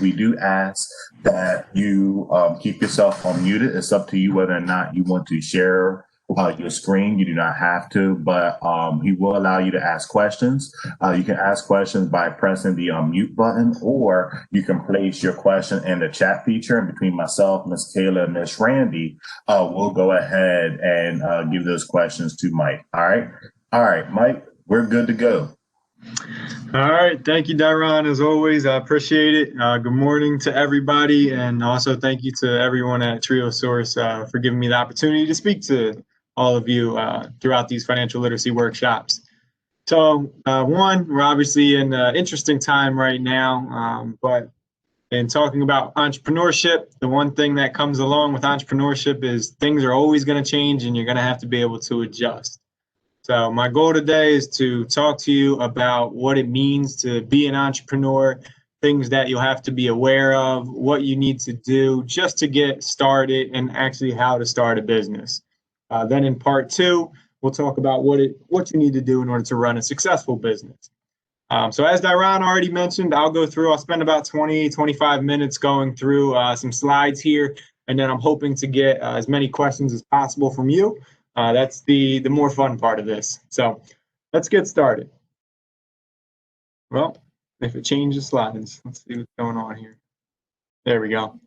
We do ask that you keep yourself unmuted. It's up to you whether or not you want to share your screen. You do not have to, but he will allow you to ask questions. You can ask questions by pressing the unmute button, or you can place your question in the chat feature. And between myself, Ms. Kayla, and Ms. Randy, we'll go ahead and give those questions to Mike. All right, Mike, we're good to go. All right. Thank you, Dairon, as always. I appreciate it. Good morning to everybody. And also thank you to everyone at TrioSource for giving me the opportunity to speak to all of you throughout these financial literacy workshops. So we're obviously in an interesting time right now, but in talking about entrepreneurship, the one thing that comes along with entrepreneurship is things are always going to change and you're going to have to be able to adjust. So my goal today is to talk to you about what it means to be an entrepreneur, things that you'll have to be aware of, what you need to do just to get started, and actually how to start a business. Then in part two, we'll talk about what you need to do in order to run a successful business. So as Dairon already mentioned, I'll spend about 20-25 minutes going through some slides here, and then I'm hoping to get as many questions as possible from you. That's the more fun part of this. So let's get started. Well, if it changes slides, let's see what's going on here. There we go.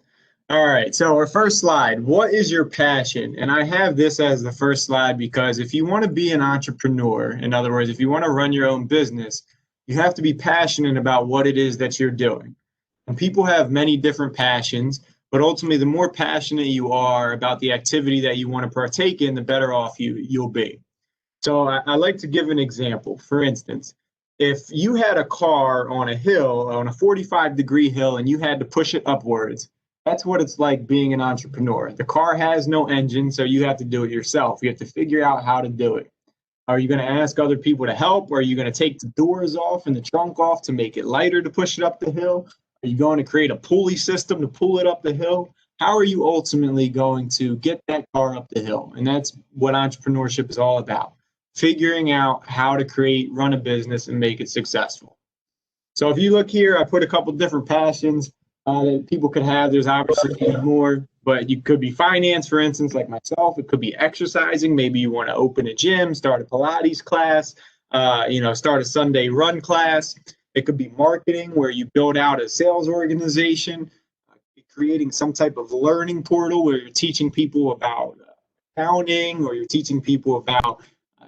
All right, so our first slide, what is your passion? And I have this as the first slide because if you want to be an entrepreneur, in other words, if you want to run your own business, you have to be passionate about what it is that you're doing. And people have many different passions, but ultimately, the more passionate you are about the activity that you want to partake in, the better off you'll be. So I like to give an example. For instance, if you had a car on a hill, on a 45-degree hill, and you had to push it upwards, that's what it's like being an entrepreneur. The car has no engine, so you have to do it yourself. You have to figure out how to do it. Are you going to ask other people to help? Or are you going to take the doors off and the trunk off to make it lighter to push it up the hill? Are you going to create a pulley system to pull it up the hill? How are you ultimately going to get that car up the hill? And that's what entrepreneurship is all about. Figuring out how to run a business and make it successful. So if you look here, I put a couple different passions that people could have. There's obviously more, but you could be finance, for instance, like myself. It could be exercising. Maybe you want to open a gym, start a Pilates class, start a Sunday run class. It could be marketing, where you build out a sales organization, creating some type of learning portal where you're teaching people about accounting, or you're teaching people about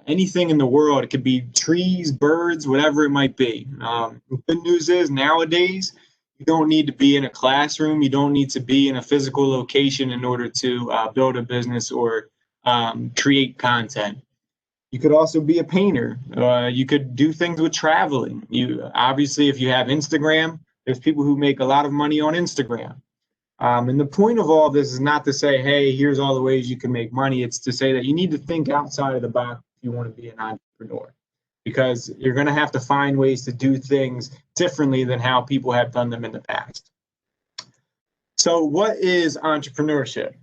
anything in the world. It could be trees, birds, whatever it might be. The good news is nowadays, you don't need to be in a classroom. You don't need to be in a physical location in order to build a business or create content. You could also be a painter. You could do things with traveling. Obviously, if you have Instagram, there's people who make a lot of money on Instagram. And the point of all this is not to say, hey, here's all the ways you can make money. It's to say that you need to think outside of the box if you want to be an entrepreneur, because you're going to have to find ways to do things differently than how people have done them in the past. So what is entrepreneurship?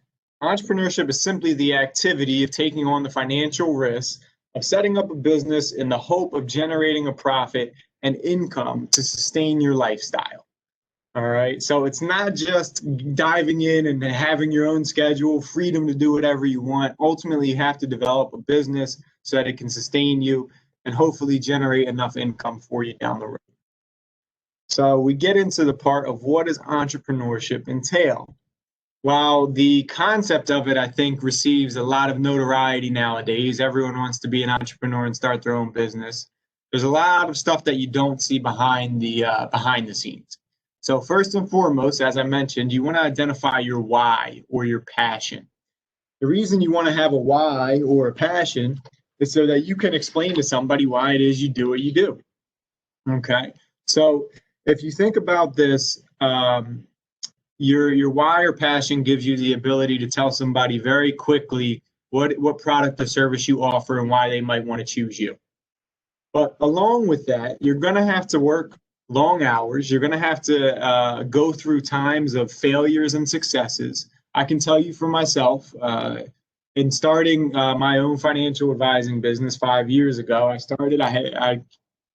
Entrepreneurship is simply the activity of taking on the financial risks of setting up a business in the hope of generating a profit and income to sustain your lifestyle. All right. So it's not just diving in and having your own schedule, freedom to do whatever you want. Ultimately, you have to develop a business so that it can sustain you and hopefully generate enough income for you down the road. So we get into the part of what does entrepreneurship entail? While the concept of it, I think, receives a lot of notoriety nowadays, everyone wants to be an entrepreneur and start their own business. There's a lot of stuff that you don't see behind the scenes. So first and foremost, as I mentioned, you want to identify your why or your passion. The reason you want to have a why or a passion is so that you can explain to somebody why it is you do what you do. Okay, so if you think about this, your why or passion gives you the ability to tell somebody very quickly what product or service you offer and why they might want to choose you. But along with that, you're going to have to work long hours. You're going to have to go through times of failures and successes. I can tell you for myself, in starting my own financial advising business 5 years ago, I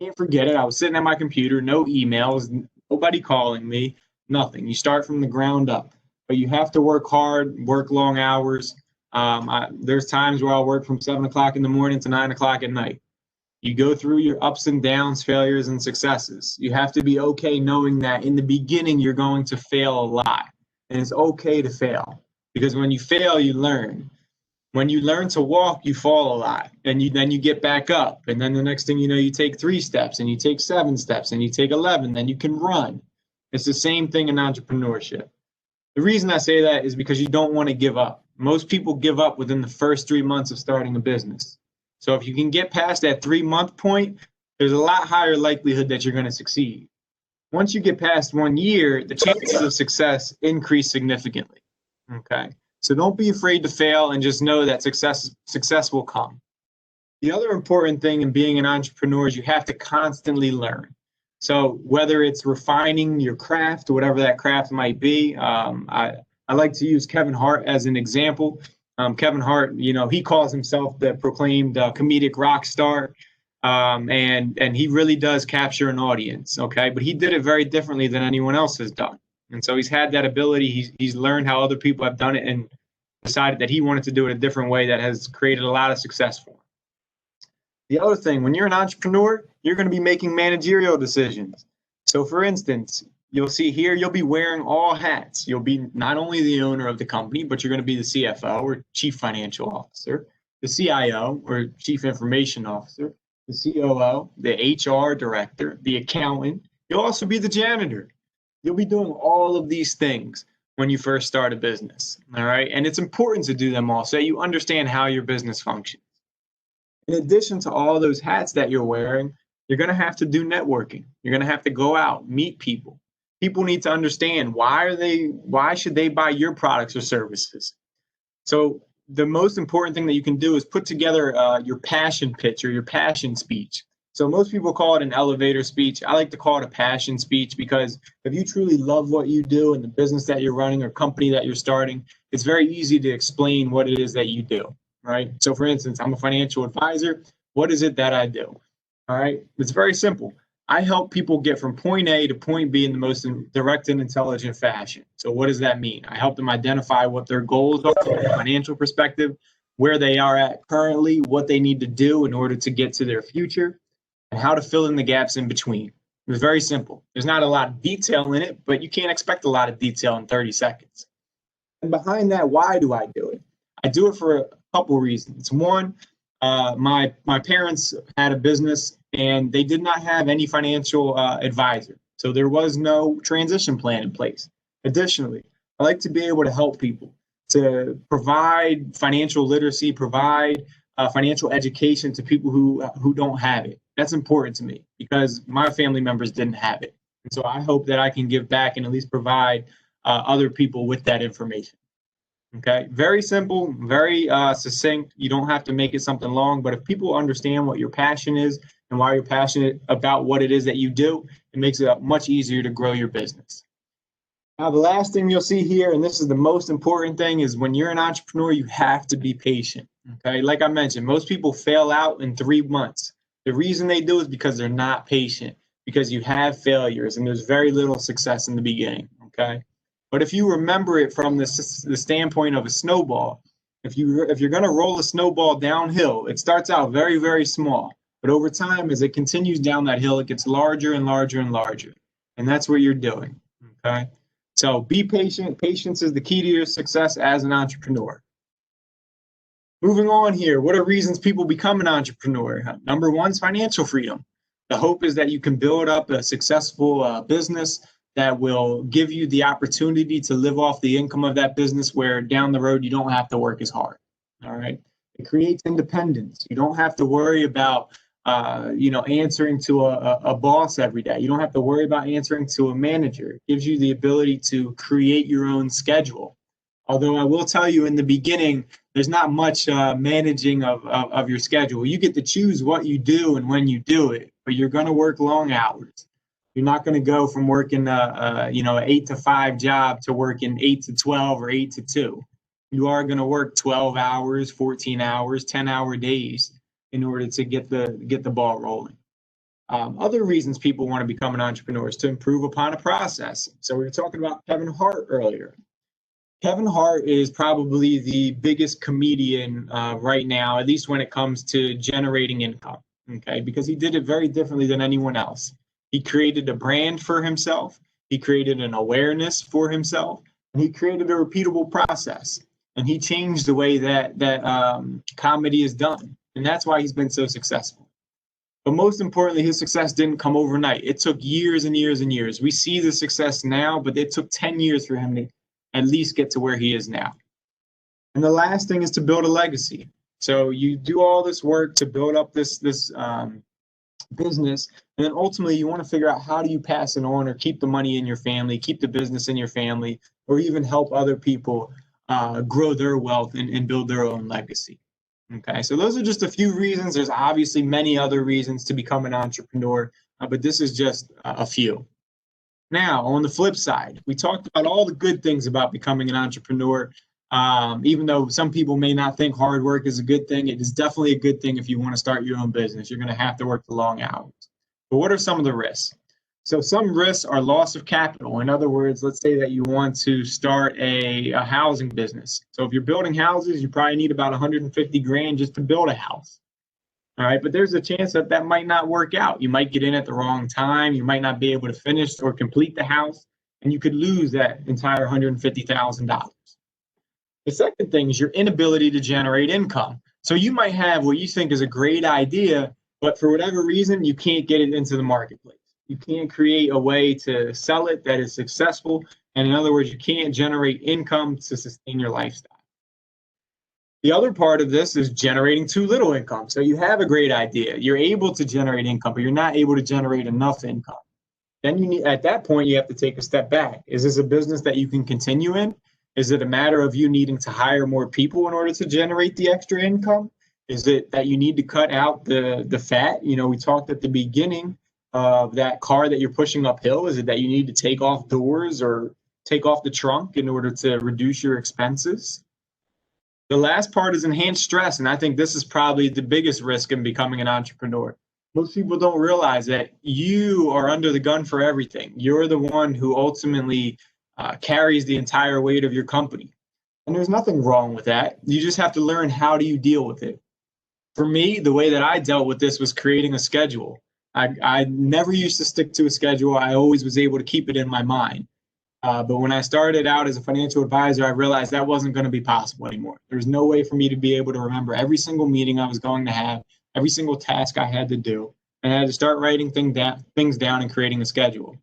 can't forget it. I was sitting at my computer, no emails, nobody calling me, nothing. You start from the ground up, but you have to work hard, work long hours. There's times where I'll work from 7 o'clock in the morning to 9 o'clock at night. You go through your ups and downs, failures and successes. You have to be okay knowing that in the beginning you're going to fail a lot. And it's okay to fail, because when you fail, you learn. When you learn to walk, you fall a lot, and then you get back up. And then the next thing you know, you take 3 steps, and you take 7 steps, and you take 11, then you can run. It's the same thing in entrepreneurship. The reason I say that is because you don't want to give up. Most people give up within the first 3 months of starting a business. So if you can get past that 3-month point, there's a lot higher likelihood that you're going to succeed. Once you get past 1 year, the chances of success increase significantly. Okay. So don't be afraid to fail, and just know that success will come. The other important thing in being an entrepreneur is you have to constantly learn. So whether it's refining your craft, whatever that craft might be, I like to use Kevin Hart as an example. Kevin Hart, he calls himself the proclaimed comedic rock star, and he really does capture an audience. Okay, but he did it very differently than anyone else has done, and so he's had that ability. He's learned how other people have done it, and decided that he wanted to do it a different way that has created a lot of success for him. The other thing, when you're an entrepreneur, you're going to be making managerial decisions. So for instance, you'll see here, you'll be wearing all hats. You'll be not only the owner of the company, but you're going to be the CFO, or Chief Financial Officer, the CIO, or Chief Information Officer, the COO, the HR Director, the accountant. You'll also be the janitor. You'll be doing all of these things when you first start a business. All right. And it's important to do them all so you understand how your business functions. In addition to all those hats that you're wearing, you're going to have to do networking. You're going to have to go out, meet people. People need to understand why should they buy your products or services. So the most important thing that you can do is put together your passion pitch or your passion speech. So most people call it an elevator speech. I like to call it a passion speech, because if you truly love what you do and the business that you're running or company that you're starting, it's very easy to explain what it is that you do, right? So for instance, I'm a financial advisor. What is it that I do? All right. It's very simple. I help people get from point A to point B in the most direct and intelligent fashion. So what does that mean? I help them identify what their goals are from a financial perspective, where they are at currently, what they need to do in order to get to their future, and how to fill in the gaps in between. It's very simple. There's not a lot of detail in it, but you can't expect a lot of detail in 30 seconds. And behind that, why do I do it? I do it for a couple reasons. One, my parents had a business, and they did not have any financial advisor. So there was no transition plan in place. Additionally, I like to be able to help people, to provide financial literacy, provide financial education to people who don't have it. That's important to me, because my family members didn't have it. And so I hope that I can give back and at least provide other people with that information. Okay, very simple, very succinct. You don't have to make it something long, but if people understand what your passion is and why you're passionate about what it is that you do, it makes it much easier to grow your business. Now, the last thing you'll see here, and this is the most important thing, is when you're an entrepreneur, you have to be patient. Okay, like I mentioned, most people fail out in 3 months. The reason they do is because they're not patient, because you have failures and there's very little success in the beginning. Okay. But if you remember it from the standpoint of a snowball, if you're going to roll a snowball downhill, it starts out very, very small. But over time, as it continues down that hill, it gets larger and larger and larger. And that's what you're doing. Okay. So be patient. Patience is the key to your success as an entrepreneur. Moving on here, what are reasons people become an entrepreneur? Number one is financial freedom. The hope is that you can build up a successful business that will give you the opportunity to live off the income of that business, where down the road you don't have to work as hard. All right. It creates independence. You don't have to worry about answering to a boss every day. You don't have to worry about answering to a manager. It gives you the ability to create your own schedule. Although I will tell you, in the beginning, there's not much managing of your schedule. You get to choose what you do and when you do it, but you're going to work long hours. You're not going to go from working an 8 to 5 job to working 8 to 12 or 8 to 2. You are going to work 12 hours, 14 hours, 10-hour days in order to get the ball rolling. Other reasons people want to become an entrepreneur is to improve upon a process. So we were talking about Kevin Hart earlier. Kevin Hart is probably the biggest comedian right now, at least when it comes to generating income, okay? Because he did it very differently than anyone else. He created a brand for himself. He created an awareness for himself. And he created a repeatable process. And he changed the way that comedy is done. And that's why he's been so successful. But most importantly, his success didn't come overnight. It took years and years and years. We see the success now, but it took 10 years for him to at least get to where he is now. And the last thing is to build a legacy. So you do all this work to build up this business, and then ultimately you want to figure out how do you pass it on or keep the money in your family, keep the business in your family, or even help other people grow their wealth and build their own legacy. Okay, so those are just a few reasons. There's obviously many other reasons to become an entrepreneur, but this is just a few. Now, on the flip side, we talked about all the good things about becoming an entrepreneur. Even though some people may not think hard work is a good thing, it is definitely a good thing if you want to start your own business. You're going to have to work the long hours. But what are some of the risks? So some risks are loss of capital. In other words, let's say that you want to start a housing business. So if you're building houses, you probably need about 150 grand just to build a house. All right, but there's a chance that that might not work out. You might get in at the wrong time. You might not be able to finish or complete the house, and you could lose that entire $150,000. The second thing is your inability to generate income. So you might have what you think is a great idea, but for whatever reason, you can't get it into the marketplace. You can't create a way to sell it that is successful. And in other words, you can't generate income to sustain your lifestyle. The other part of this is generating too little income. So you have a great idea. You're able to generate income, but you're not able to generate enough income. Then you need, at that point, you have to take a step back. Is this a business that you can continue in? Is it a matter of you needing to hire more people in order to generate the extra income? Is it that you need to cut out the fat? You know, we talked at the beginning of that car that you're pushing uphill. Is it that you need to take off doors or take off the trunk in order to reduce your expenses? The last part is enhanced stress, and I think this is probably the biggest risk in becoming an entrepreneur. Most people don't realize that you are under the gun for everything. You're the one who ultimately carries the entire weight of your company. And there's nothing wrong with that. You just have to learn how do you deal with it. For me, the way that I dealt with this was creating a schedule. I never used to stick to a schedule. I always was able to keep it in my mind. But when I started out as a financial advisor, I realized that wasn't going to be possible anymore. There's no way for me to be able to remember every single meeting I was going to have, every single task I had to do. And I had to start writing things down and creating a schedule.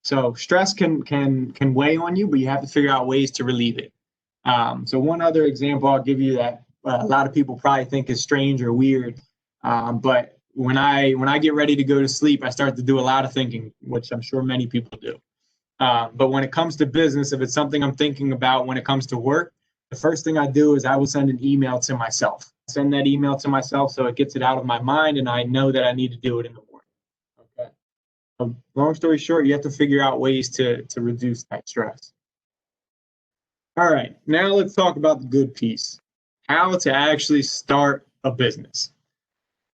So stress can weigh on you, but you have to figure out ways to relieve it. So one other example I'll give you that a lot of people probably think is strange or weird. But when I get ready to go to sleep, I start to do a lot of thinking, which I'm sure many people do. But when it comes to business, if it's something I'm thinking about when it comes to work, the first thing I do is I will send an email to myself. Send that email to myself so it gets it out of my mind and I know that I need to do it in the morning. Okay. So long story short, you have to figure out ways to reduce that stress. All right, now let's talk about the good piece. How to actually start a business.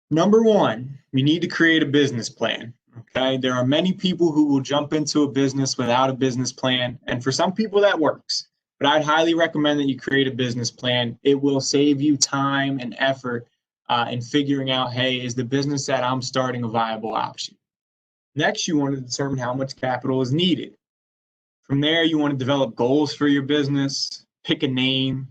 Number one, you need to create a business plan. Okay, there are many people who will jump into a business without a business plan, and for some people that works. But I'd highly recommend that you create a business plan. It will save you time and effort in figuring out, hey, is the business that I'm starting a viable option? Next, you want to determine how much capital is needed. From there, you want to develop goals for your business, pick a name,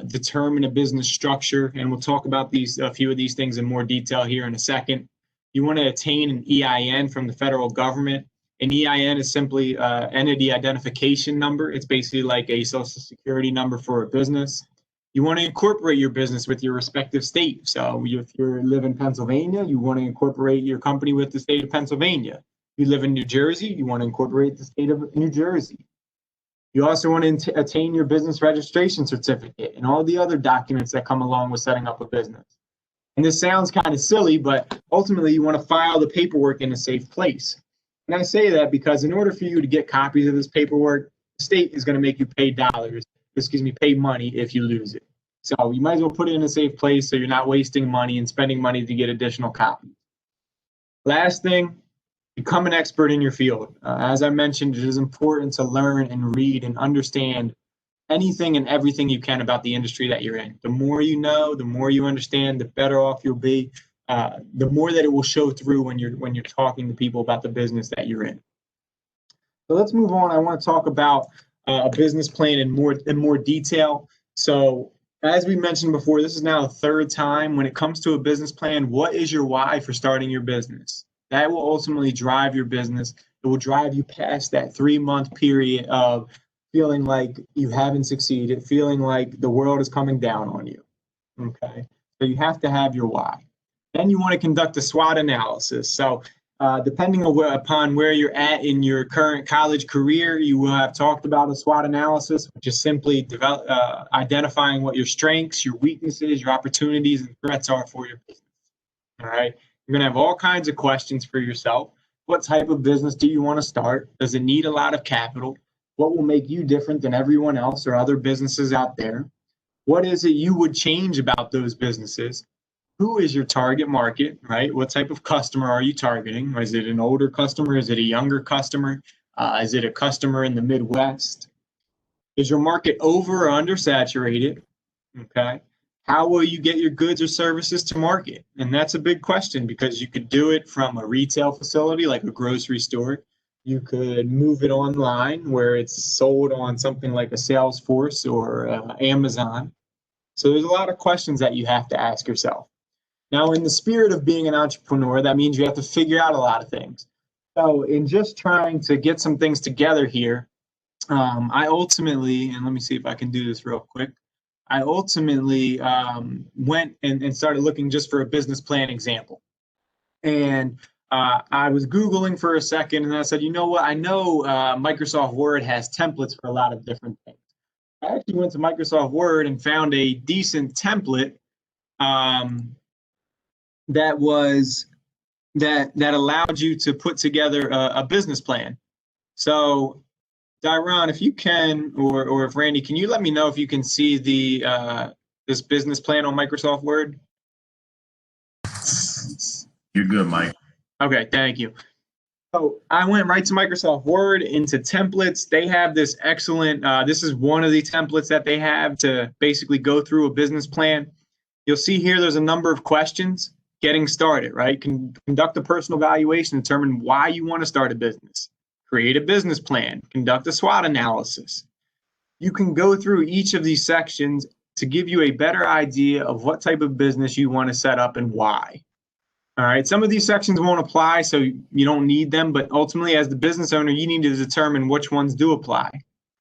determine a business structure, and we'll talk about a few of these things in more detail here in a second. You want to attain an EIN from the federal government. An EIN is simply entity identification number. It's basically like a social security number for a business. You want to incorporate your business with your respective state. So if you live in Pennsylvania, you want to incorporate your company with the state of Pennsylvania. If you live in New Jersey, you want to incorporate the state of New Jersey. You also want to attain your business registration certificate and all the other documents that come along with setting up a business. And this sounds kind of silly, but ultimately you want to file the paperwork in a safe place. And I say that because in order for you to get copies of this paperwork, the state is going to make you pay money if you lose it. So you might as well put it in a safe place so you're not wasting money and spending money to get additional copies. Last thing, become an expert in your field. As I mentioned, it is important to learn and read and understand anything and everything you can about the industry that you're in. The more you know, the more you understand, the better off you'll be. The more that it will show through when you're talking to people about the business that you're in. So let's move on. I want to talk about a business plan in more detail. So as we mentioned before, this is now the third time when it comes to a business plan. What is your why for starting your business? That will ultimately drive your business. It will drive you past that 3-month period of feeling like you haven't succeeded, feeling like the world is coming down on you. Okay, so you have to have your why. Then you want to conduct a SWOT analysis. So depending upon where you're at in your current college career, you will have talked about a SWOT analysis, which is simply identifying what your strengths, your weaknesses, your opportunities, and threats are for your business. All right. You're going to have all kinds of questions for yourself. What type of business do you want to start? Does it need a lot of capital? What will make you different than everyone else or other businesses out there? What is it you would change about those businesses? Who is your target market, right? What type of customer are you targeting? Is it an older customer? Is it a younger customer? Is it a customer in the Midwest? Is your market over or undersaturated? Okay. How will you get your goods or services to market? And that's a big question because you could do it from a retail facility like a grocery store. You could move it online where it's sold on something like a Salesforce or Amazon. So there's a lot of questions that you have to ask yourself. Now, in the spirit of being an entrepreneur, that means you have to figure out a lot of things. So in just trying to get some things together here, I ultimately, and let me see if I can do this real quick. I ultimately went and started looking just for a business plan example. And I was Googling for a second and I said, you know what? I know Microsoft Word has templates for a lot of different things. I actually went to Microsoft Word and found a decent template that allowed you to put together a business plan. So, Dyron, if you can, or if Randy, can you let me know if you can see this business plan on Microsoft Word? You're good, Mike. Okay, thank you. So I went right to Microsoft Word into templates. They have this excellent, this is one of the templates that they have to basically go through a business plan. You'll see here there's a number of questions. Getting started, right? Conduct a personal evaluation, determine why you want to start a business. Create a business plan, conduct a SWOT analysis. You can go through each of these sections to give you a better idea of what type of business you want to set up and why. All right, some of these sections won't apply, so you don't need them, but ultimately as the business owner, you need to determine which ones do apply.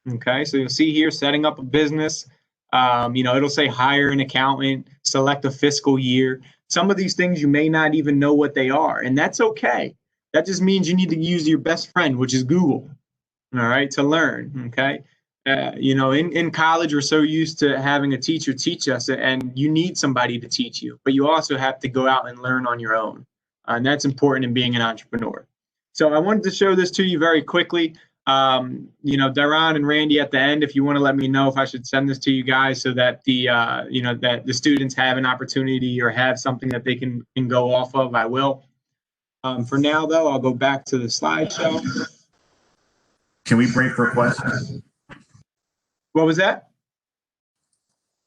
Okay, so you'll see here, setting up a business, it'll say hire an accountant, select a fiscal year. Some of these things you may not even know what they are, and that's okay. That just means you need to use your best friend, which is Google, all right, to learn, okay? In college, we're so used to having a teacher teach us, and you need somebody to teach you, but you also have to go out and learn on your own, and that's important in being an entrepreneur. So I wanted to show this to you very quickly. Daron and Randy at the end, if you want to let me know if I should send this to you guys so that that the students have an opportunity or have something that they can go off of, I will. For now, though, I'll go back to the slideshow. Can we break for questions? What was that?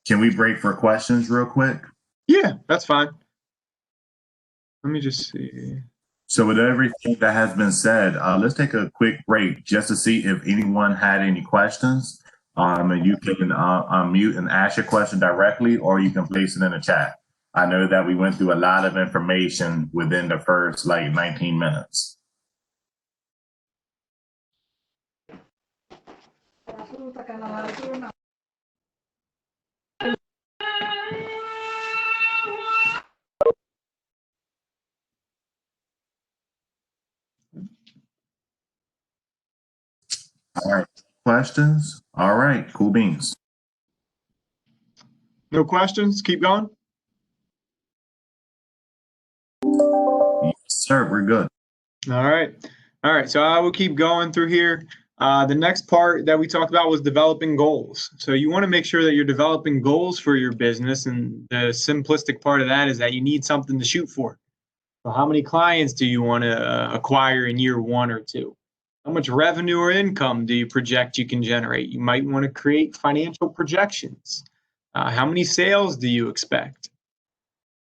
Can we break for questions real quick? Yeah, that's fine. Let me just see. So with everything that has been said, let's take a quick break just to see if anyone had any questions. And you can unmute and ask your question directly, or you can place it in the chat. I know that we went through a lot of information within the first 19 minutes. All right, questions? All right, cool beans. No questions? Keep going? Yes, sir, we're good. All right, so I will keep going through here. The next part that we talked about was developing goals. So you want to make sure that you're developing goals for your business, and the simplistic part of that is that you need something to shoot for. So how many clients do you want to acquire in year 1 or 2? How much revenue or income do you project you can generate? You might want to create financial projections. How many sales do you expect?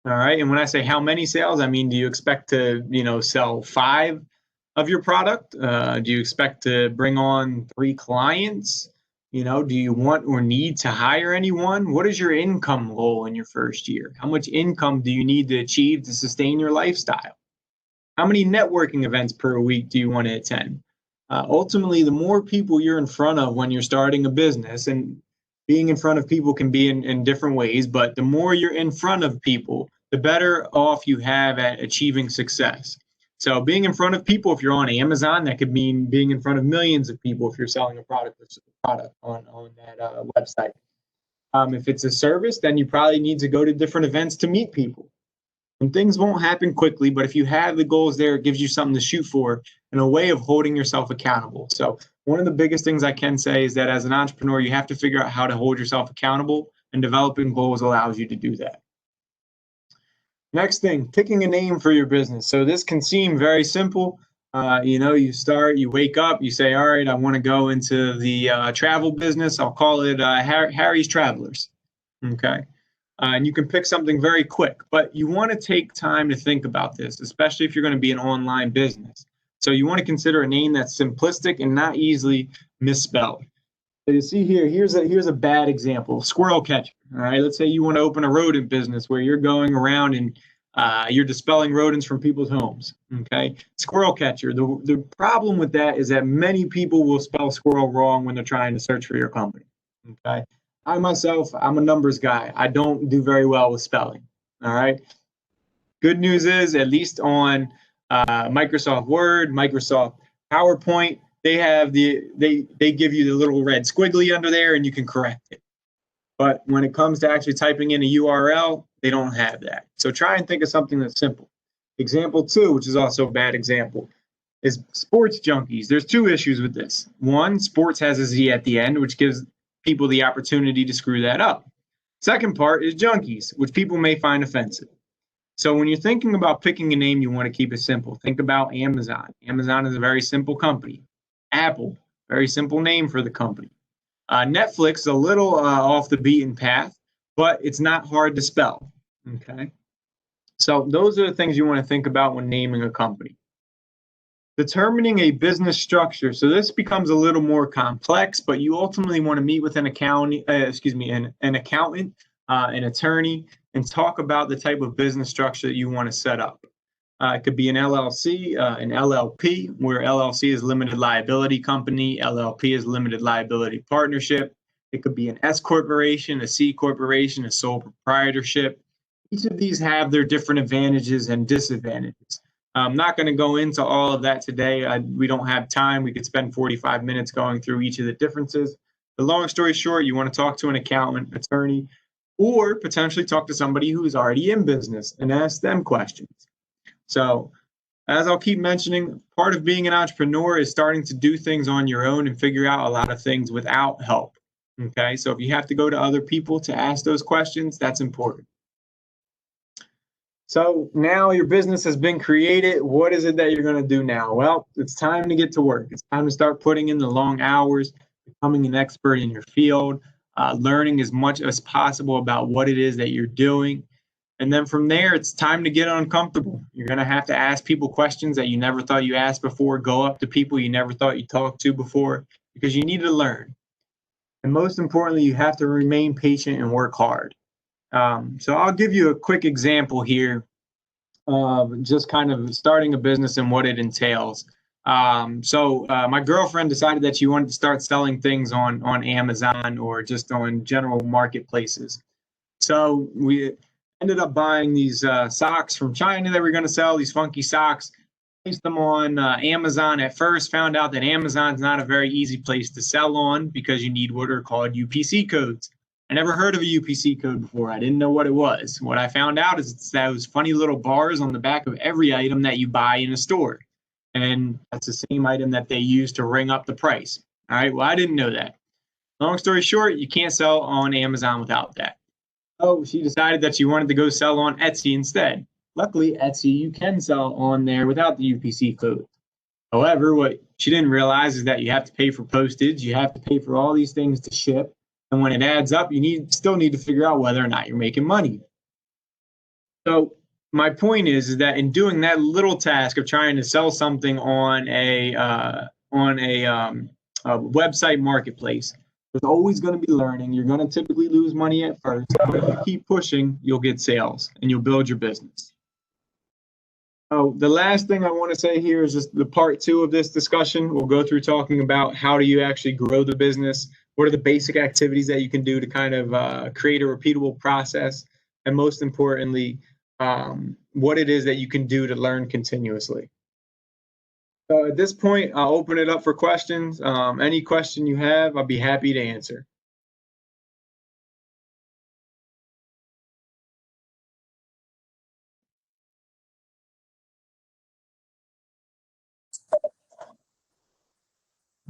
All right. And when I say how many sales, I mean, do you expect to, sell 5 of your product? Do you expect to bring on 3 clients? Do you want or need to hire anyone? What is your income goal in your first year? How much income do you need to achieve to sustain your lifestyle? How many networking events per week do you want to attend? Ultimately, the more people you're in front of when you're starting a business, and being in front of people can be in different ways, but the more you're in front of people, the better off you have at achieving success. So being in front of people, if you're on Amazon, that could mean being in front of millions of people if you're selling a product on that website. If it's a service, then you probably need to go to different events to meet people. And things won't happen quickly, but if you have the goals there, it gives you something to shoot for and a way of holding yourself accountable. So one of the biggest things I can say is that as an entrepreneur, you have to figure out how to hold yourself accountable, and developing goals allows you to do that. Next thing, picking a name for your business. So this can seem very simple. You wake up, you say, all right, I want to go into the travel business. I'll call it Harry's Travelers. Okay. And you can pick something very quick, but you want to take time to think about this, especially if you're going to be an online business. So you want to consider a name that's simplistic and not easily misspelled. So you see here, here's a bad example, squirrel catcher. All right, let's say you want to open a rodent business where you're going around and you're dispelling rodents from people's homes. Okay, squirrel catcher. The problem with that is that many people will spell squirrel wrong when they're trying to search for your company. Okay. I myself, I'm a numbers guy. I don't do very well with spelling. All right. Good news is, at least on Microsoft Word, Microsoft PowerPoint, they give you the little red squiggly under there, and you can correct it. But when it comes to actually typing in a URL, they don't have that. So try and think of something that's simple. Example 2, which is also a bad example, is sports junkies. There's 2 issues with this. One, sports has a Z at the end, which gives people the opportunity to screw that up. Second part is junkies, which people may find offensive. So when you're thinking about picking a name, you want to keep it simple. Think about Amazon. Amazon is a very simple company. Apple, very simple name for the company. Netflix, a little off the beaten path, but it's not hard to spell. Okay. So those are the things you want to think about when naming a company. Determining a business structure. So this becomes a little more complex, but you ultimately want to meet with an accountant, an attorney, and talk about the type of business structure that you want to set up. It could be an LLC, an LLP, where LLC is limited liability company, LLP is limited liability partnership. It could be an S corporation, a C corporation, a sole proprietorship. Each of these have their different advantages and disadvantages. I'm not going to go into all of that today. We don't have time. We could spend 45 minutes going through each of the differences. The long story short, you want to talk to an accountant, attorney, or potentially talk to somebody who is already in business and ask them questions. So, as I'll keep mentioning, part of being an entrepreneur is starting to do things on your own and figure out a lot of things without help. Okay, so if you have to go to other people to ask those questions, that's important. So now your business has been created. What is it that you're going to do now? Well, it's time to get to work. It's time to start putting in the long hours, becoming an expert in your field, learning as much as possible about what it is that you're doing. And then from there, it's time to get uncomfortable. You're going to have to ask people questions that you never thought you asked before, go up to people you never thought you talked to before, because you need to learn. And most importantly, you have to remain patient and work hard. So I'll give you a quick example here of just kind of starting a business and what it entails. My girlfriend decided that she wanted to start selling things on Amazon or just on general marketplaces. So we ended up buying these socks from China that we're going to sell, these funky socks, placed them on Amazon at first, found out that Amazon's not a very easy place to sell on because you need what are called UPC codes. I never heard of a UPC code before. I didn't know what it was. What I found out is it's those funny little bars on the back of every item that you buy in a store. And that's the same item that they use to ring up the price. All right, well, I didn't know that. Long story short, you can't sell on Amazon without that. Oh, she decided that she wanted to go sell on Etsy instead. luckily, Etsy, you can sell on there without the UPC code. However, what she didn't realize is that you have to pay for postage, you have to pay for all these things to ship, and when it adds up, you still need to figure out whether or not you're making money. So my point is that in doing that little task of trying to sell something on a website marketplace, there's always going to be learning. You're going to typically lose money at first, but if you keep pushing, you'll get sales and you'll build your business. Oh, the last thing I want to say here is just the part 2 of this discussion. We'll go through talking about how do you actually grow the business, what are the basic activities that you can do to kind of create a repeatable process, and most importantly, what it is that you can do to learn continuously. So at this point, I'll open it up for questions. Any question you have, I'll be happy to answer.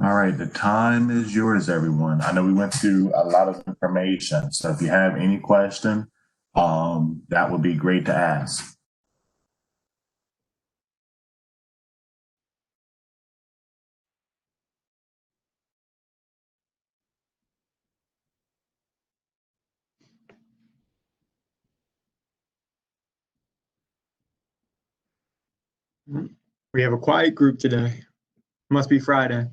All right, the time is yours, everyone. I know we went through a lot of information, so if you have any question, that would be great to ask. We have a quiet group today. Must be Friday.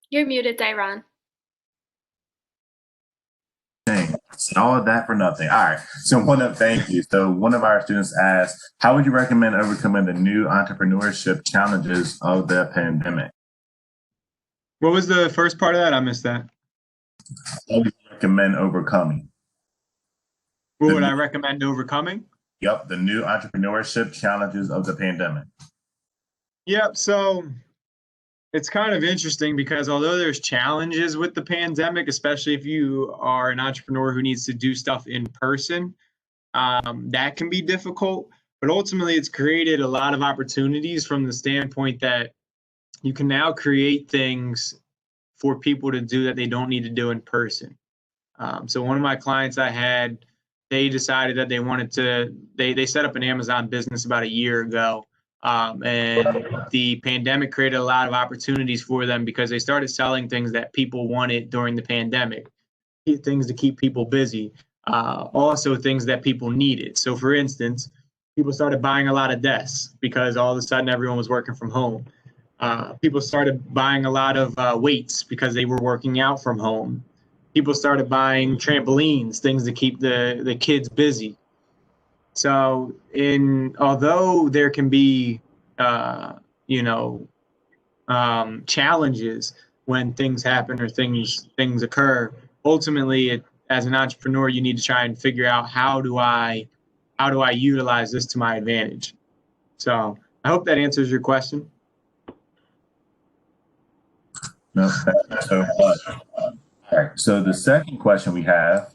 You're muted, Dairon. Dang, said all of that for nothing. All right. So thank you. So one of our students asked, how would you recommend overcoming the new entrepreneurship challenges of the pandemic? What was the first part of that? I missed that. How would you recommend overcoming? What would I recommend overcoming? Yep, the new entrepreneurship challenges of the pandemic. Yep. So it's kind of interesting because although there's challenges with the pandemic, especially if you are an entrepreneur who needs to do stuff in person, that can be difficult. But ultimately, it's created a lot of opportunities from the standpoint that you can now create things for people to do that they don't need to do in person. So one of my clients I had, they decided that they wanted to, they set up an Amazon business about a year ago. And the pandemic created a lot of opportunities for them because they started selling things that people wanted during the pandemic, things to keep people busy, also things that people needed. So for instance, people started buying a lot of desks because all of a sudden everyone was working from home. People started buying a lot of weights because they were working out from home. People started buying trampolines, things to keep the kids busy. So although there can be, challenges when things happen or things occur, ultimately, as an entrepreneur, you need to try and figure out how do I utilize this to my advantage. So I hope that answers your question. No, thank you so much. All right. So the second question we have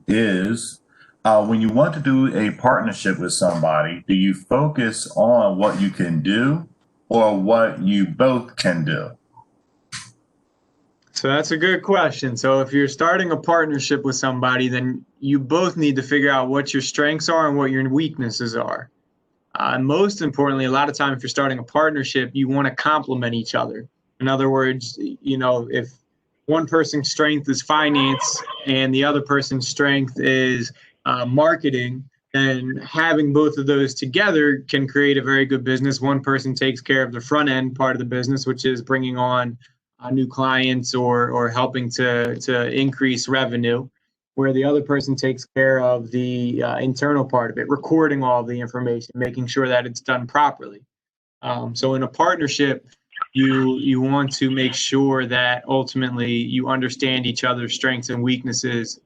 is, when you want to do a partnership with somebody, do you focus on what you can do or what you both can do? So that's a good question. So if you're starting a partnership with somebody, then you both need to figure out what your strengths are and what your weaknesses are. And most importantly, a lot of time, if you're starting a partnership, you want to complement each other. In other words, if one person's strength is finance and the other person's strength is marketing, then having both of those together can create a very good business. One person takes care of the front end part of the business, which is bringing on new clients or helping to increase revenue, where the other person takes care of the internal part of it, recording all the information, making sure that it's done properly. So in a partnership, you want to make sure that ultimately you understand each other's strengths and weaknesses,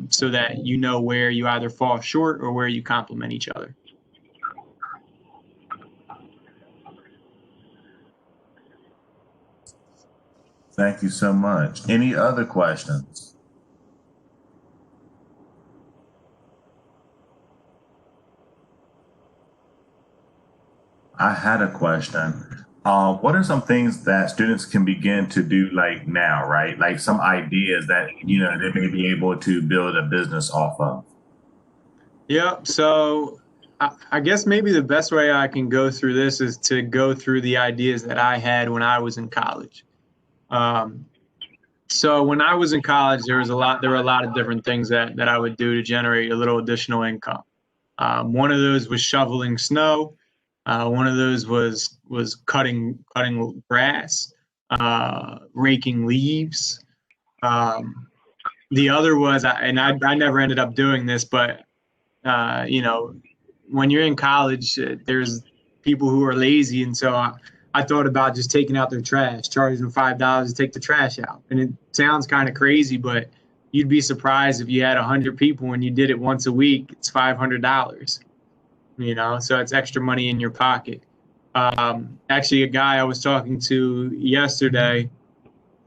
so that you know where you either fall short or where you complement each other. Thank you so much. Any other questions? I had a question. What are some things that students can begin to do like now, right? Like some ideas that, they may be able to build a business off of. Yeah, so I guess maybe the best way I can go through this is to go through the ideas that I had when I was in college. Um, so when I was in college, there were a lot of different things that I would do to generate a little additional income. One of those was shoveling snow. One of those was cutting grass, raking leaves. Um, the other was, I never ended up doing this, but you know, when you're in college, there's people who are lazy, and so I thought about just taking out their trash, charging them $5 to take the trash out. And it sounds kind of crazy, but you'd be surprised if you had 100 people and you did it once a week. It's $500, so it's extra money in your pocket. Actually, a guy I was talking to yesterday,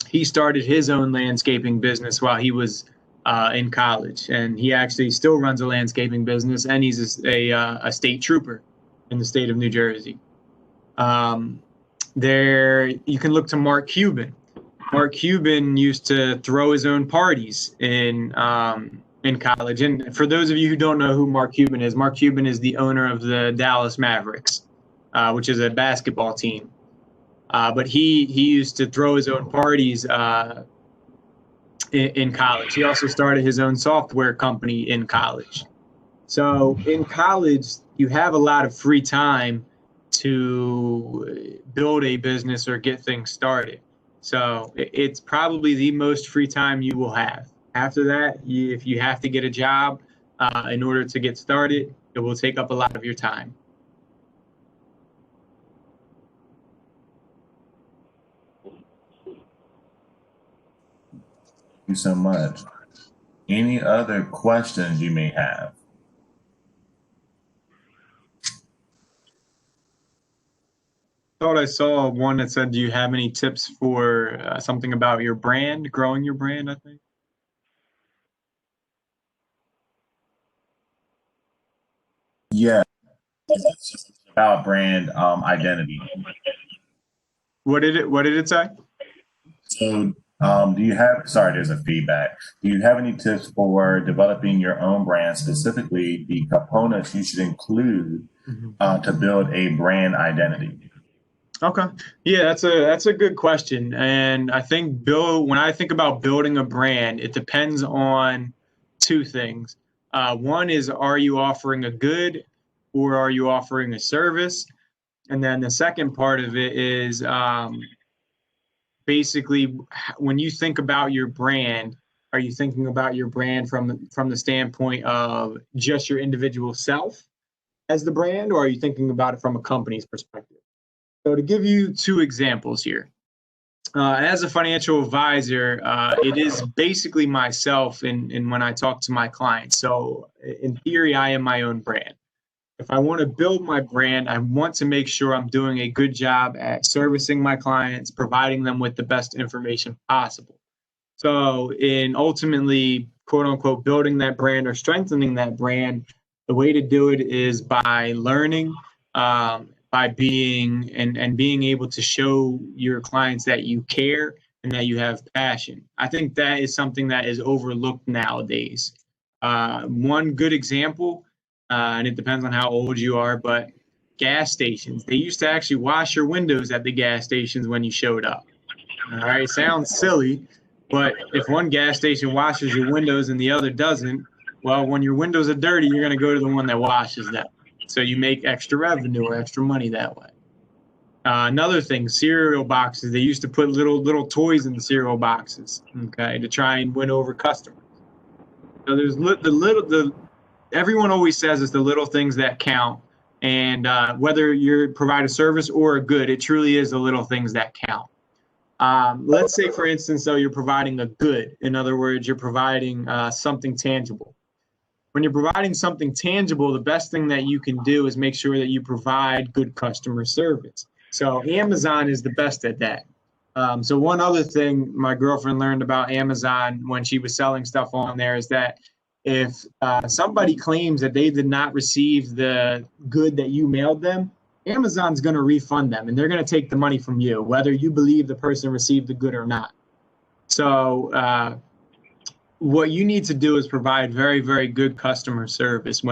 he started his own landscaping business while he was in college, and he actually still runs a landscaping business, and he's a state trooper in the state of New Jersey. There, you can look to Mark Cuban. Mark Cuban used to throw his own parties in college. And for those of you who don't know who Mark Cuban is the owner of the Dallas Mavericks, which is a basketball team. But he used to throw his own parties in college. He also started his own software company in college. So in college, you have a lot of free time to build a business or get things started. So it's probably the most free time you will have. After that, if you have to get a job in order to get started, it will take up a lot of your time. Thank you so much. Any other questions you may have? Thought I saw one that said, "Do you have any tips for something about your brand, growing your brand?" I think. Yeah, it's about brand identity. What did it say? So, do you have, sorry, there's a feedback. Do you have any tips for developing your own brand, specifically the components you should include to build a brand identity? Okay. Yeah, that's a good question. And I think when I think about building a brand, it depends on two things. One is, are you offering a good or are you offering a service? And then the second part of it is basically, when you think about your brand, are you thinking about your brand from the standpoint of just your individual self as the brand, or are you thinking about it from a company's perspective? So to give you two examples here, as a financial advisor, it is basically myself in when I talk to my clients. So in theory, I am my own brand. If I want to build my brand, I want to make sure I'm doing a good job at servicing my clients, providing them with the best information possible. So in ultimately, quote unquote, building that brand or strengthening that brand, the way to do it is by learning, by being and being able to show your clients that you care and that you have passion. I think that is something that is overlooked nowadays. One good example, and it depends on how old you are, but gas stations. They used to actually wash your windows at the gas stations when you showed up. All right, sounds silly, but if one gas station washes your windows and the other doesn't, well, when your windows are dirty, you're going to go to the one that washes them. So you make extra revenue or extra money that way. Another thing, cereal boxes. They used to put little toys in the cereal boxes, okay, to try and win over customers. So there's everyone always says it's the little things that count, and whether you provide a service or a good, it truly is the little things that count. Let's say, for instance, though, you're providing a good. In other words, you're providing something tangible. When you're providing something tangible, the best thing that you can do is make sure that you provide good customer service. So Amazon is the best at that. So one other thing my girlfriend learned about Amazon when she was selling stuff on there is that if somebody claims that they did not receive the good that you mailed them, Amazon's going to refund them, and they're going to take the money from you, whether you believe the person received the good or not. So what you need to do is provide very, very good customer service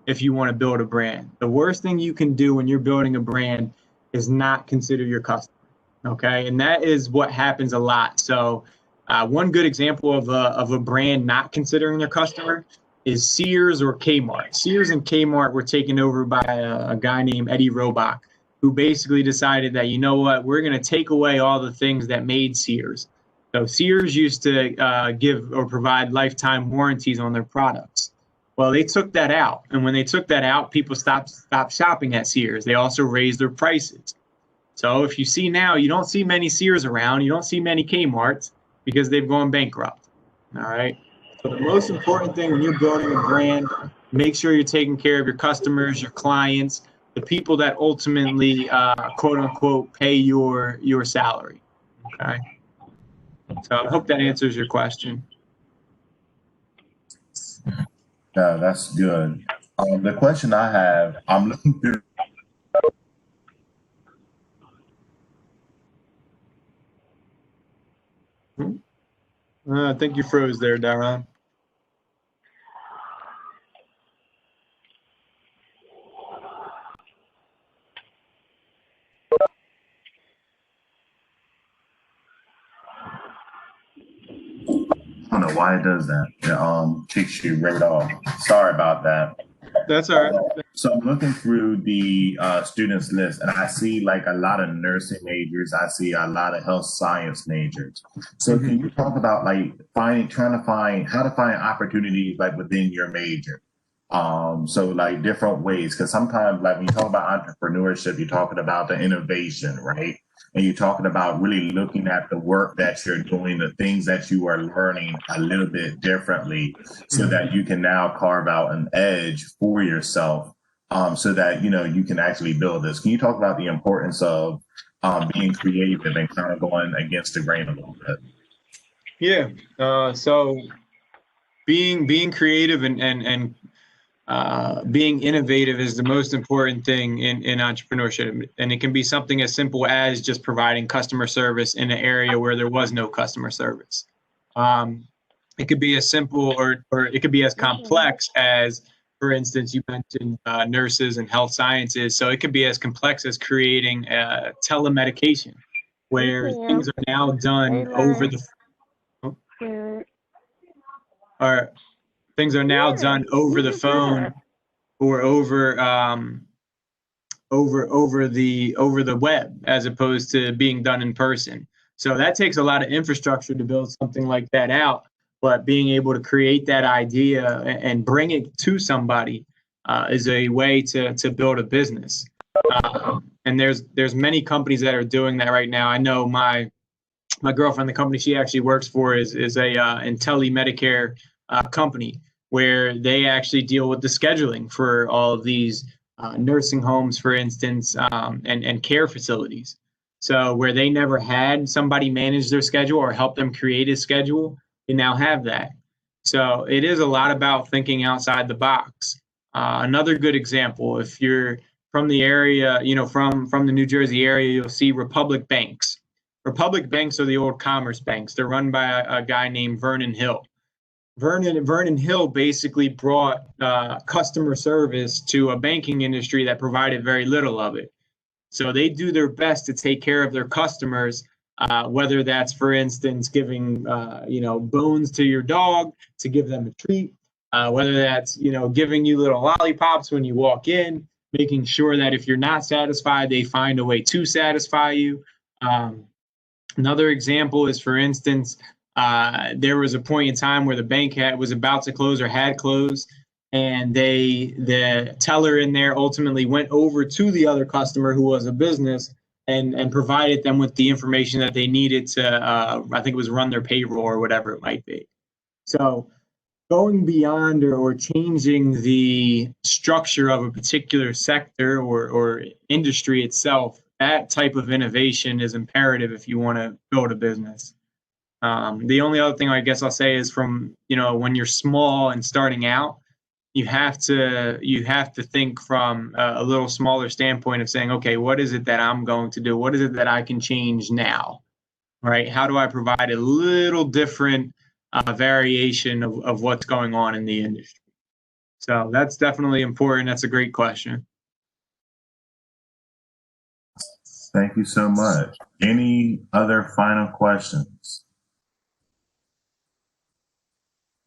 if you want to build a brand. The worst thing you can do when you're building a brand is not consider your customer. Okay, and that is what happens a lot. So one good example of a brand not considering their customer is Sears or Kmart. Sears and Kmart were taken over by a guy named Eddie Robach, who basically decided that, you know what, we're going to take away all the things that made Sears. So Sears used to give or provide lifetime warranties on their products. Well, they took that out. And when they took that out, people stopped shopping at Sears. They also raised their prices. So if you see now, you don't see many Sears around. You don't see many Kmarts because they've gone bankrupt. All right. So the most important thing when you're building a brand, make sure you're taking care of your customers, your clients, the people that ultimately, quote unquote, pay your salary. Okay. So I hope that answers your question. Yeah, that's good. The question I have, I'm looking through. I think you froze there, Daron. I don't know why it does that. It kicks you right off. Sorry about that. That's all right. So I'm looking through the students list, and I see like a lot of nursing majors. I see a lot of health science majors. So can you talk about like trying to find how to find opportunities like within your major? So like different ways, because sometimes like when you talk about entrepreneurship, you're talking about the innovation, right? And you're talking about really looking at the work that you're doing, the things that you are learning a little bit differently so that you can now carve out an edge for yourself, so that, you know, you can actually build this. Can you talk about the importance of being creative and kind of going against the grain a little bit? Yeah. So being creative and being innovative is the most important thing in entrepreneurship. And it can be something as simple as just providing customer service in an area where there was no customer service. It could be as simple or it could be as complex as, for instance, you mentioned nurses and health sciences. So it could be as complex as creating telemedication, where things are now done over the phone or over the web, as opposed to being done in person. So that takes a lot of infrastructure to build something like that out. But being able to create that idea and bring it to somebody is a way to build a business. And there's many companies that are doing that right now. I know my girlfriend, the company she actually works for is a IntelliMedicare company, where they actually deal with the scheduling for all of these nursing homes, for instance, and care facilities. So where they never had somebody manage their schedule or help them create a schedule, they now have that. So it is a lot about thinking outside the box. Another good example, if you're from the area, you know, from the New Jersey area, you'll see Republic Banks. Republic Banks are the old commerce banks. They're run by a guy named Vernon Hill. Vernon Hill basically brought customer service to a banking industry that provided very little of it. So they do their best to take care of their customers, whether that's, for instance, giving bones to your dog to give them a treat, whether that's giving you little lollipops when you walk in, making sure that if you're not satisfied, they find a way to satisfy you. Another example is, for instance, there was a point in time where the bank was about to close or had closed, and the teller in there ultimately went over to the other customer, who was a business, and provided them with the information that they needed to, I think it was run their payroll or whatever it might be. So going beyond or changing the structure of a particular sector or industry itself, that type of innovation is imperative if you want to build a business. The only other thing I guess I'll say is, from when you're small and starting out, you have to think from a little smaller standpoint of saying, okay, what is it that I'm going to do? What is it that I can change now? Right? How do I provide a little different variation of what's going on in the industry? So that's definitely important. That's a great question. Thank you so much. Any other final questions?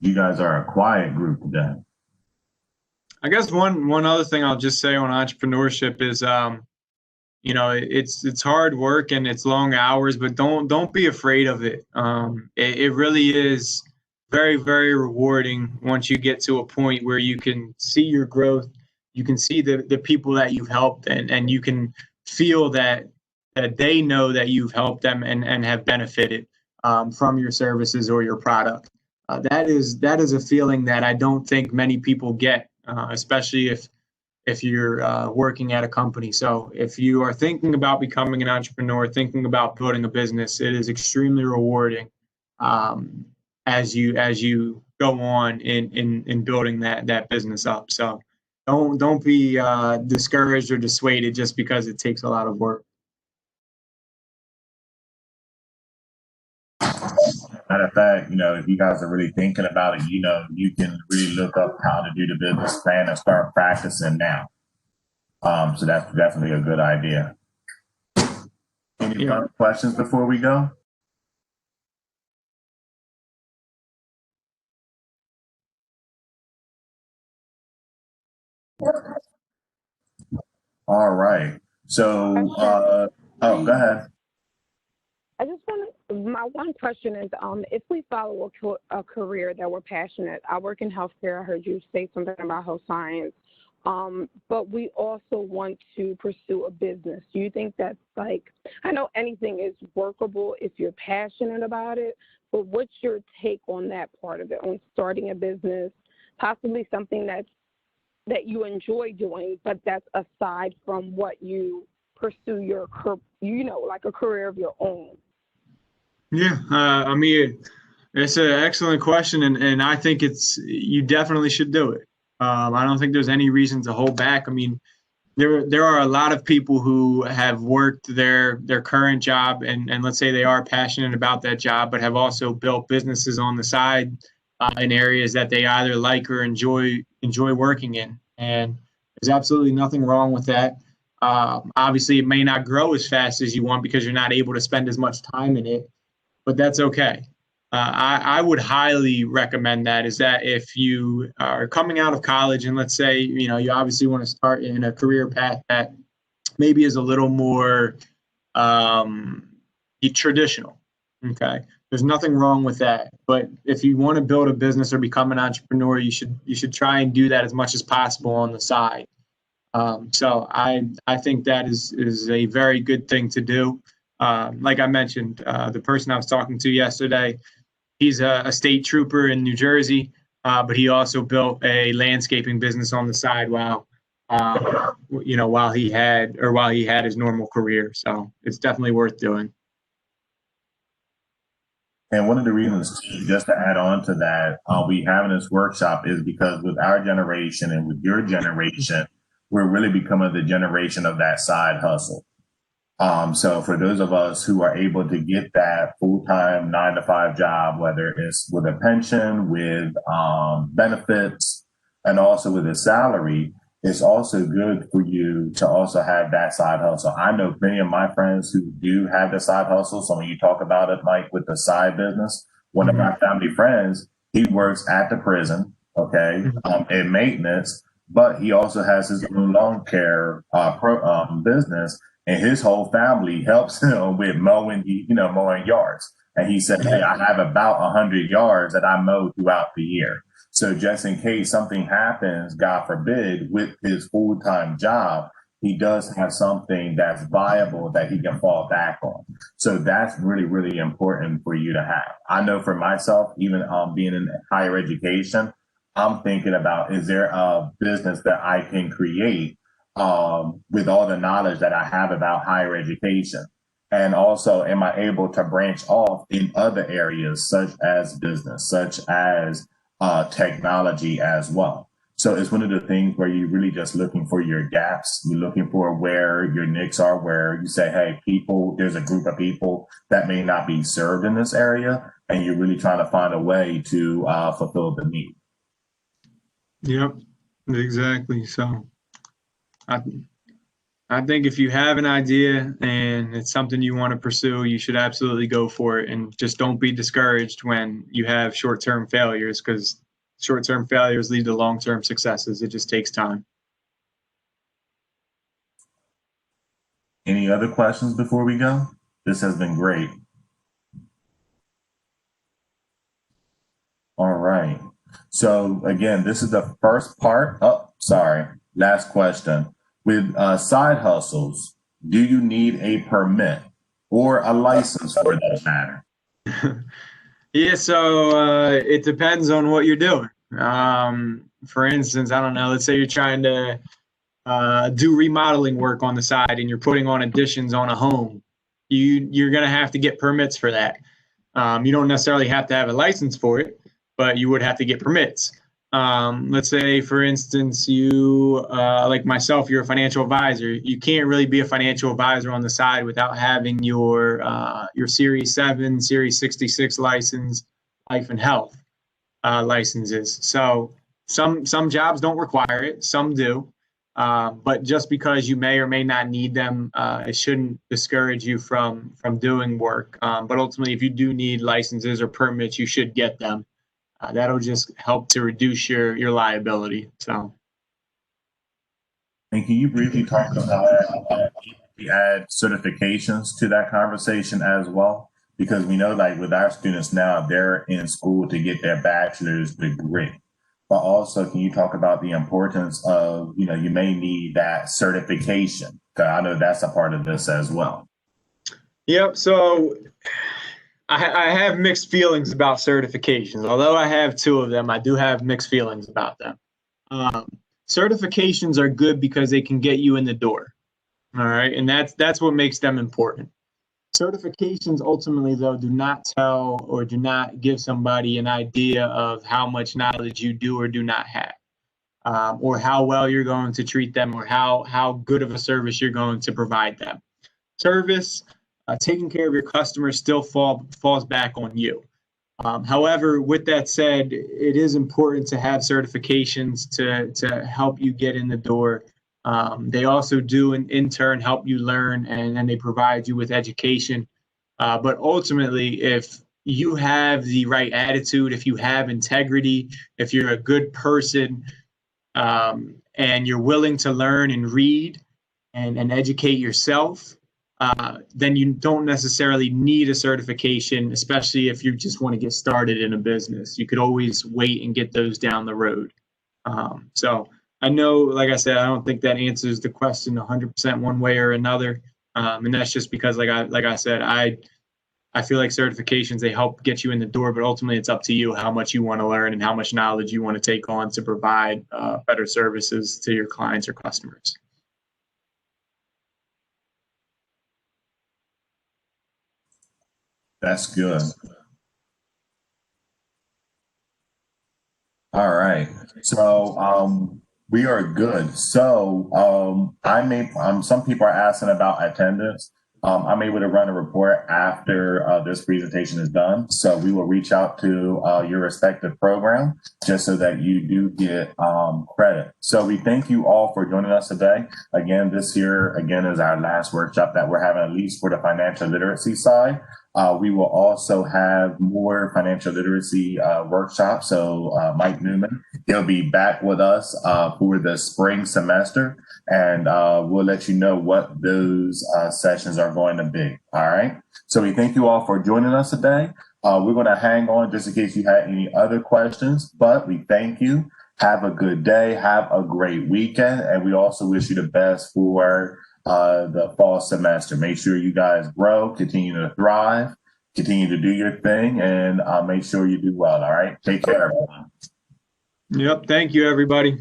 You guys are a quiet group today. I guess one other thing I'll just say on entrepreneurship is, it's hard work and it's long hours, but don't be afraid of it. It really is very, very rewarding once you get to a point where you can see your growth, you can see the people that you've helped, and you can feel that they know that you've helped them and have benefited from your services or your product. That is a feeling that I don't think many people get, especially if you're working at a company. So if you are thinking about becoming an entrepreneur, thinking about building a business, it is extremely rewarding as you go on in building that business up. So don't be discouraged or dissuaded just because it takes a lot of work. Matter of fact, if you guys are really thinking about it, you can really look up how to do the business plan and start practicing now. So that's definitely a good idea. Any other questions before we go? All right. So, go ahead. I just my one question is, if we follow a career that we're passionate, I work in healthcare. I heard you say something about health science, but we also want to pursue a business. Do you think that's I know anything is workable if you're passionate about it, but what's your take on that part of it, on starting a business, possibly something that you enjoy doing, but that's aside from what you pursue your, like a career of your own? Yeah, I mean, it's an excellent question, and I think you definitely should do it. I don't think there's any reason to hold back. I mean, there are a lot of people who have worked their current job, and let's say they are passionate about that job, but have also built businesses on the side in areas that they either like or enjoy working in. And there's absolutely nothing wrong with that. Obviously, it may not grow as fast as you want because you're not able to spend as much time in it, but that's okay. I would highly recommend that if you are coming out of college and let's say, you obviously want to start in a career path that maybe is a little more traditional. Okay. There's nothing wrong with that. But if you want to build a business or become an entrepreneur, you should try and do that as much as possible on the side. So I think that is a very good thing to do. Like I mentioned, the person I was talking to yesterday, he's a state trooper in New Jersey, but he also built a landscaping business on the side while he had his normal career. So it's definitely worth doing. And one of the reasons, just to add on to that, we having this workshop is because with our generation and with your generation, we're really becoming the generation of that side hustle. So for those of us who are able to get that full-time 9-to-5 job, whether it's with a pension, with benefits, and also with a salary, it's also good for you to also have that side hustle. I know many of my friends who do have the side hustle. So when you talk about it, Mike, with the side business, one of my family friends, he works at the prison, okay, in maintenance, but he also has his own lawn care business. And his whole family helps him with mowing yards. And he said, hey, I have about 100 yards that I mow throughout the year. So just in case something happens, God forbid, with his full-time job, he does have something that's viable that he can fall back on. So that's really, really important for you to have. I know for myself, even being in higher education, I'm thinking about, is there a business that I can create with all the knowledge that I have about higher education? And also, am I able to branch off in other areas such as business, such as technology as well? So So it's one of the things where you're really just looking for your gaps. You're looking for where your nicks are, where you say, hey, there's a group of people that may not be served in this area, and you're really trying to find a way to fulfill the need. Yep, exactly. So I think if you have an idea and it's something you want to pursue, you should absolutely go for it, and just don't be discouraged when you have short-term failures, because short-term failures lead to long-term successes. It just takes time. Any other questions before we go? This has been great. All right. So again, this is the first part. Oh, sorry. Last question. With side hustles, do you need a permit or a license for that matter? Yeah, so it depends on what you're doing. For instance, I don't know, let's say you're trying to do remodeling work on the side and you're putting on additions on a home. You're going to have to get permits for that. You don't necessarily have to have a license for it, but you would have to get permits. Let's say, for instance, you, like myself, you're a financial advisor. You can't really be a financial advisor on the side without having your Series 7, Series 66 license, life and health licenses. So some jobs don't require it, some do. But just because you may or may not need them, it shouldn't discourage you from doing work. But ultimately, if you do need licenses or permits, you should get them. That'll just help to reduce your liability. So, and can you briefly talk about we add certifications to that conversation as well? Because we know, like with our students now, they're in school to get their bachelor's degree. But also, can you talk about the importance of, you may need that certification? Because I know that's a part of this as well. Yep. So I have mixed feelings about certifications. Although I have 2 of them, I do have mixed feelings about them. Certifications are good because they can get you in the door. All right. And that's what makes them important. Certifications ultimately, though, do not tell or do not give somebody an idea of how much knowledge you do or do not have, or how well you're going to treat them, or how good of a service you're going to provide them. Service, taking care of your customers still falls back on you. However, with that said, it is important to have certifications to help you get in the door. They also do in turn help you learn, and then they provide you with education. But ultimately, if you have the right attitude, if you have integrity, if you're a good person, and you're willing to learn and read and educate yourself, then you don't necessarily need a certification, especially if you just want to get started in a business. You could always wait and get those down the road. So I know, like I said, I don't think that answers the question 100% one way or another. And that's just because, like I said, I feel like certifications, they help get you in the door, but ultimately it's up to you how much you want to learn and how much knowledge you want to take on to provide better services to your clients or customers. That's good. All right. So we are good. So some people are asking about attendance. I'm able to run a report after this presentation is done. So we will reach out to your respective program just so that you do get credit. So we thank you all for joining us today. Again, this year, is our last workshop that we're having, at least for the financial literacy side. We will also have more financial literacy workshops. So Mike Newman, he'll be back with us for the spring semester, and we'll let you know what those sessions are going to be. All right. So we thank you all for joining us today. We're going to hang on just in case you had any other questions, but we thank you. Have a good day. Have a great weekend. And we also wish you the best for the fall semester. Make sure you guys grow, continue to thrive, continue to do your thing, and make sure you do well. All right. Take care, everyone. Yep. Thank you, everybody.